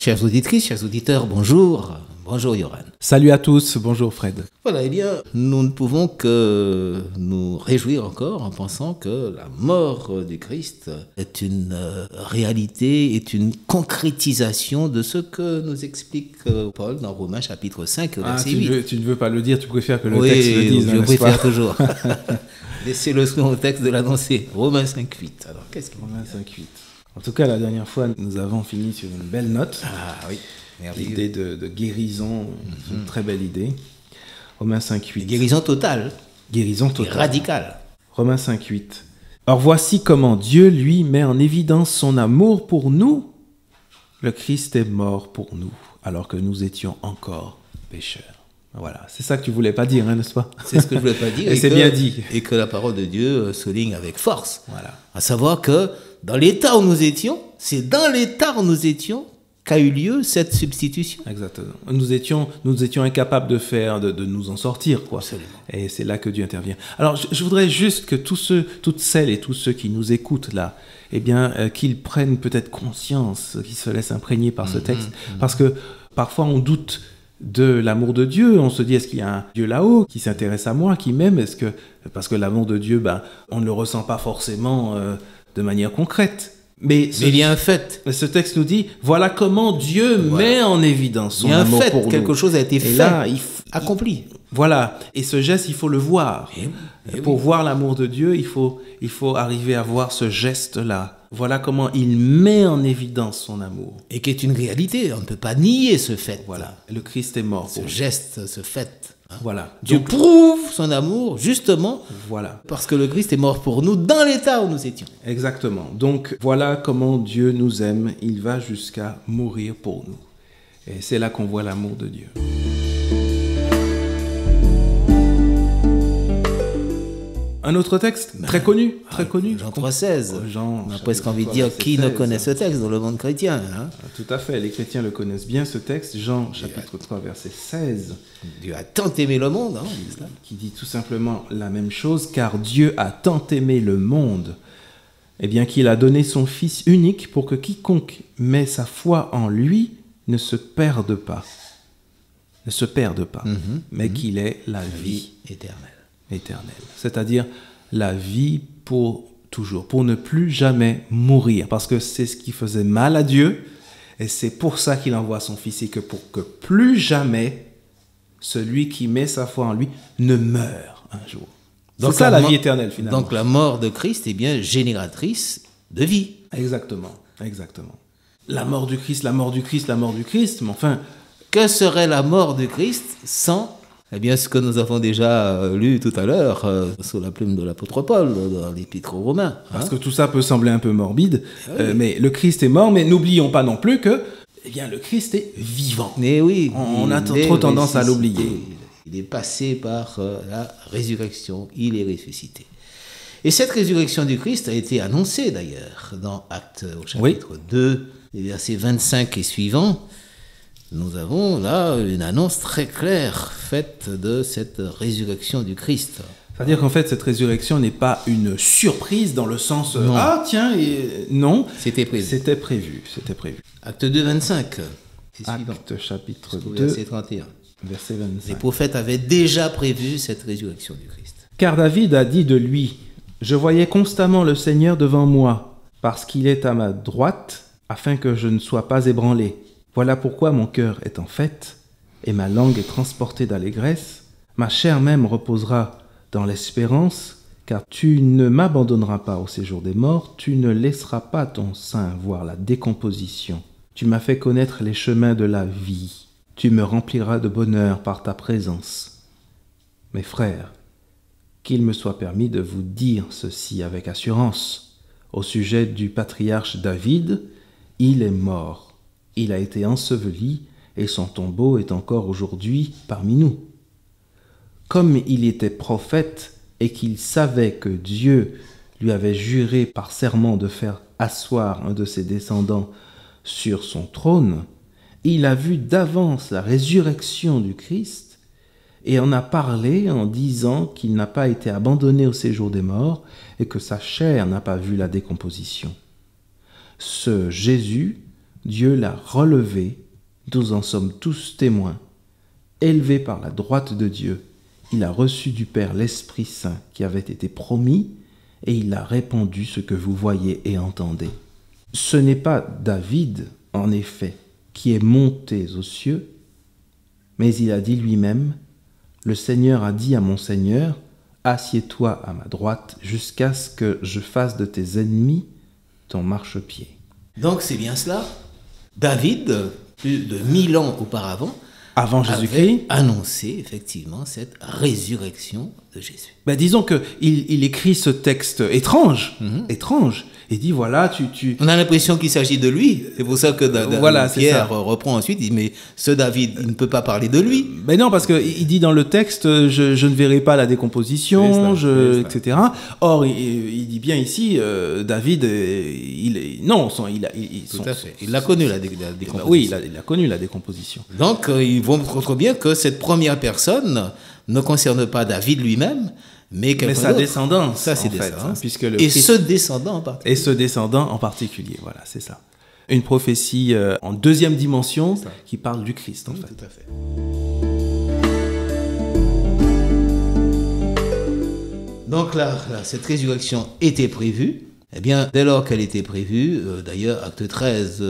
Chères auditrices, chers auditeurs, bonjour. Bonjour Yoran. Salut à tous, bonjour Fred. Voilà, eh bien, nous ne pouvons que nous réjouir encore en pensant que la mort du Christ est une réalité, est une concrétisation de ce que nous explique Paul dans Romains chapitre 5, verset 8. Tu ne veux pas le dire, tu préfères que le texte le dise, je préfère toujours. Laissez le soin au texte de l'annoncer. Romains 5, 8. Alors, qu'est-ce qu'il Romains 5, 8. En tout cas, la dernière fois, nous avons fini sur une belle note. Ah oui. L'idée de guérison, une très belle idée. Romains 5, 8. Guérison totale. Guérison totale. Et radicale. Romains 5, 8. Or voici comment Dieu, lui, met en évidence son amour pour nous. Le Christ est mort pour nous, alors que nous étions encore pécheurs. Voilà, c'est ça que tu voulais pas dire, hein, n'est-ce pas? C'est ce que je voulais pas dire. Et c'est bien dit. Et que la parole de Dieu souligne avec force. Voilà. À savoir que dans l'état où nous étions, c'est dans l'état où nous étions qu'a eu lieu cette substitution. Exactement. Nous étions incapables de nous en sortir, quoi. Absolument. Et c'est là que Dieu intervient. Alors, je voudrais juste que toutes celles et tous ceux qui nous écoutent là, eh bien, qu'ils prennent peut-être conscience, qu'ils se laissent imprégner par ce texte, parce que parfois on doute de l'amour de Dieu. On se dit, est-ce qu'il y a un Dieu là-haut qui s'intéresse à moi, qui m'aime? Parce que l'amour de Dieu, on ne le ressent pas forcément de manière concrète. Mais il y a un fait. Ce texte nous dit, voilà comment Dieu met en évidence son amour pour nous. Il y a un fait, quelque chose a été fait, là, accompli. Voilà, et ce geste, il faut le voir. Pour voir l'amour de Dieu, il faut arriver à voir ce geste-là. Voilà comment il met en évidence son amour. Et qui est une réalité, on ne peut pas nier ce fait. Voilà, le Christ est mort. Ce geste, ce fait. Voilà. Dieu prouve son amour, justement, voilà, parce que le Christ est mort pour nous dans l'état où nous étions. Exactement. Donc, voilà comment Dieu nous aime. Il va jusqu'à mourir pour nous. Et c'est là qu'on voit l'amour de Dieu. Un autre texte très connu. Jean 3,16. On a presque envie de dire qui ne connaît ce texte dans le monde chrétien. Hein? Tout à fait, les chrétiens le connaissent bien, ce texte. Jean chapitre 3, verset 16. Dieu a tant aimé le monde. Hein, qui dit tout simplement la même chose, car Dieu a tant aimé le monde, eh bien qu'il a donné son Fils unique pour que quiconque met sa foi en lui ne se perde pas. Mais qu'il ait la vie éternelle. C'est-à-dire la vie pour toujours, pour ne plus jamais mourir, parce que c'est ce qui faisait mal à Dieu, et c'est pour ça qu'il envoie son Fils, et que pour que plus jamais celui qui met sa foi en lui ne meurt un jour. Donc c'est ça la vie éternelle finalement. Donc la mort de Christ est bien génératrice de vie. Exactement. La mort du Christ, mais enfin... Que serait la mort du Christ sans... Eh bien, ce que nous avons déjà lu tout à l'heure, sous la plume de l'apôtre Paul, dans l'Épître aux Romains. Parce que tout ça peut sembler un peu morbide, mais le Christ est mort, mais n'oublions pas non plus que le Christ est vivant. Mais oui, on a trop tendance à l'oublier. Il est passé par la résurrection, il est ressuscité. Et cette résurrection du Christ a été annoncée d'ailleurs dans Actes au chapitre 2, les versets 25 et suivants. Nous avons là une annonce très claire faite de cette résurrection du Christ. C'est-à-dire qu'en fait, cette résurrection n'est pas une surprise dans le sens non. Ah tiens, non. C'était prévu. C'était prévu. Acte 2, 25. Acte chapitre 2, verset 31. Verset 25. Les prophètes avaient déjà prévu cette résurrection du Christ. Car David a dit de lui, je voyais constamment le Seigneur devant moi, parce qu'il est à ma droite, afin que je ne sois pas ébranlé. Voilà pourquoi mon cœur est en fête, et ma langue est transportée d'allégresse. Ma chair même reposera dans l'espérance, car tu ne m'abandonneras pas au séjour des morts, tu ne laisseras pas ton sein voir la décomposition. Tu m'as fait connaître les chemins de la vie, tu me rempliras de bonheur par ta présence. Mes frères, qu'il me soit permis de vous dire ceci avec assurance. Au sujet du patriarche David, il est mort. Il a été enseveli et son tombeau est encore aujourd'hui parmi nous. Comme il était prophète et qu'il savait que Dieu lui avait juré par serment de faire asseoir un de ses descendants sur son trône, il a vu d'avance la résurrection du Christ et en a parlé en disant qu'il n'a pas été abandonné au séjour des morts et que sa chair n'a pas vu la décomposition. Ce Jésus Dieu l'a relevé, nous en sommes tous témoins. Élevé par la droite de Dieu, il a reçu du Père l'Esprit Saint qui avait été promis, et il a répandu ce que vous voyez et entendez. Ce n'est pas David, en effet, qui est monté aux cieux, mais il a dit lui-même, « Le Seigneur a dit à mon Seigneur, assieds-toi à ma droite jusqu'à ce que je fasse de tes ennemis ton marchepied. » Donc c'est bien cela. David, plus de 1000 ans auparavant, avant Jésus-Christ, avait annoncé effectivement cette résurrection de Jésus. Ben disons qu'il écrit ce texte étrange, étrange. Il dit voilà, On a l'impression qu'il s'agit de lui. C'est pour ça que voilà, Pierre reprend ensuite. Il dit mais ce David, il ne peut pas parler de lui. Mais non, parce qu'il dit dans le texte, je ne verrai pas la décomposition, etc. Or, il dit bien ici, David, Tout à fait. Il a connu la décomposition. Oui, il a connu la décomposition. Donc, il montre bien que cette première personne ne concerne pas David lui-même, mais sa descendance. Ça, c'est descendance. Puisque ce descendant en particulier. Et ce descendant en particulier, voilà, c'est ça. Une prophétie en deuxième dimension qui parle du Christ, en fait. Tout à fait. Donc là, cette résurrection était prévue. Eh bien, dès lors qu'elle était prévue, d'ailleurs, acte 13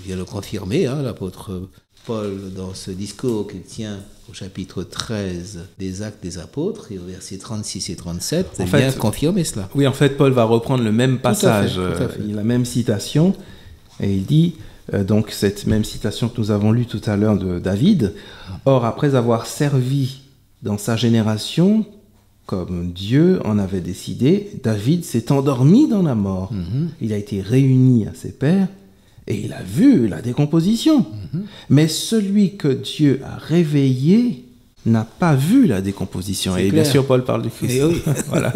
vient le confirmer, l'apôtre Paul, dans ce discours qu'il tient au chapitre 13 des Actes des Apôtres, et au verset 36 et 37, vient confirmer cela. Oui, en fait, Paul va reprendre le même passage, tout à fait. La même citation, et il dit, donc cette même citation que nous avons lue tout à l'heure de David, « Or, après avoir servi dans sa génération, comme Dieu en avait décidé, David s'est endormi dans la mort. Il a été réuni à ses pères, et il a vu la décomposition. Mais celui que Dieu a réveillé n'a pas vu la décomposition. Et bien sûr, Paul parle du Christ. Oui. Voilà.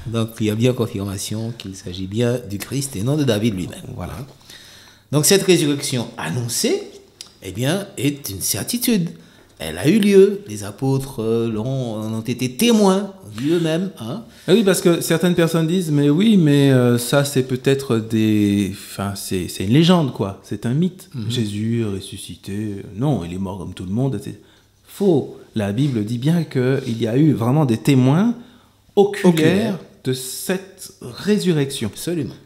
Donc, il y a bien confirmation qu'il s'agit bien du Christ et non de David lui-même. Voilà. Donc, cette résurrection annoncée, eh bien, est une certitude. Elle a eu lieu. Les apôtres en ont été témoins eux-mêmes. Oui, parce que certaines personnes disent, mais oui, mais ça, c'est peut-être c'est une légende, quoi. C'est un mythe. Jésus est ressuscité. Non, il est mort comme tout le monde. C'est faux. La Bible dit bien qu'il y a eu vraiment des témoins oculaires de cette résurrection. Absolument.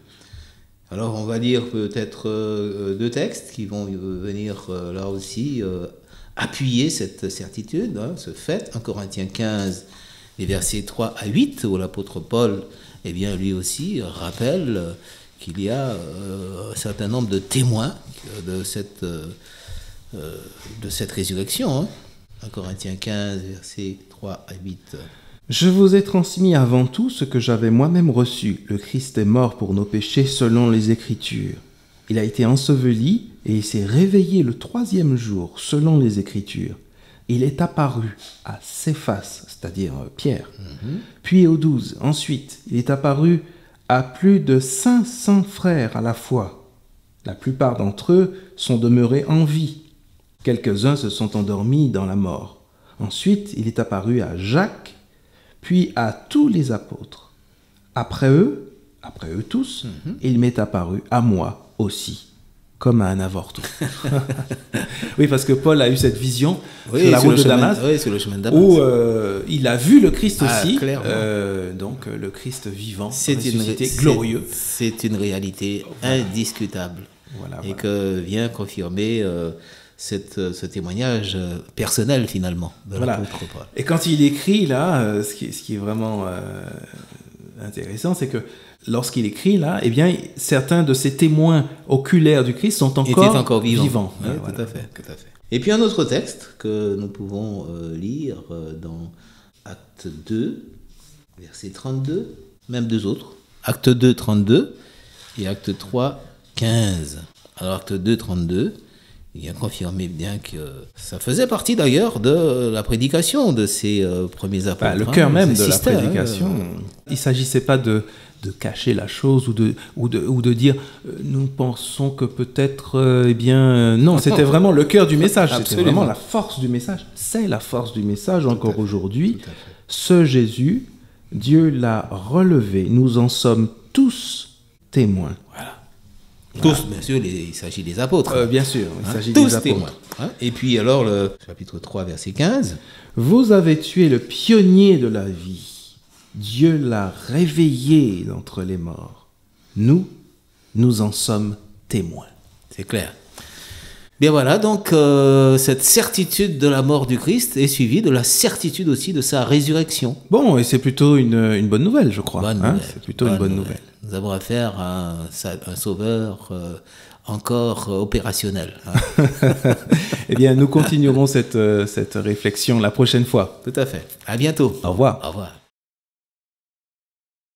Alors, on va lire peut-être deux textes qui vont venir là aussi appuyer cette certitude, ce fait. 1 Corinthiens 15, les versets 3 à 8, où l'apôtre Paul, eh bien, lui aussi rappelle qu'il y a un certain nombre de témoins de cette résurrection. 1 Corinthiens 15, versets 3 à 8. Je vous ai transmis avant tout ce que j'avais moi-même reçu. Le Christ est mort pour nos péchés selon les Écritures. Il a été enseveli et il s'est réveillé le 3e jour selon les Écritures. Il est apparu à Céphas, c'est-à-dire Pierre, puis aux 12. Ensuite, il est apparu à plus de 500 frères à la fois. La plupart d'entre eux sont demeurés en vie. Quelques-uns se sont endormis dans la mort. Ensuite, il est apparu à Jacques, puis à tous les apôtres. Après eux tous, il m'est apparu à moi aussi, comme à un avorton. Oui, parce que Paul a eu cette vision sur la route de Damas, sur le chemin de Damas, où il a vu le Christ aussi, donc le Christ vivant, ressuscité, glorieux. C'est une réalité indiscutable, et que vient confirmer ce témoignage personnel finalement de l'apôtre Paul. Et quand il écrit là, ce qui est vraiment intéressant, c'est que lorsqu'il écrit là, eh bien, certains de ces témoins oculaires du Christ sont encore vivants. Oui, voilà. Tout à fait. Et puis un autre texte que nous pouvons lire dans Acte 2, verset 32, même deux autres. Acte 2, 32 et Acte 3, 15. Alors Acte 2, 32, il a confirmé bien que ça faisait partie d'ailleurs de la prédication de ces premiers apôtres. Le cœur même de la prédication. Il ne s'agissait pas de cacher la chose ou de dire nous pensons que peut-être non, c'était vraiment le cœur du message. C'était vraiment la force du message. C'est la force du message encore aujourd'hui. Ce Jésus, Dieu l'a relevé. Nous en sommes tous témoins. Voilà. Tous, bien sûr, il s'agit des apôtres. Bien sûr, il s'agit tous des apôtres. témoins. Et puis alors, le chapitre 3, verset 15. Vous avez tué le pionnier de la vie. Dieu l'a réveillé d'entre les morts. Nous en sommes témoins. C'est clair. Bien voilà, donc cette certitude de la mort du Christ est suivie de la certitude aussi de sa résurrection. Bon, et c'est plutôt une bonne nouvelle, je crois. Bonne nouvelle. C'est plutôt une bonne nouvelle. Nous avons affaire à un sauveur encore opérationnel. Eh bien, nous continuerons cette réflexion la prochaine fois. Tout à fait. À bientôt. Au revoir. Au revoir.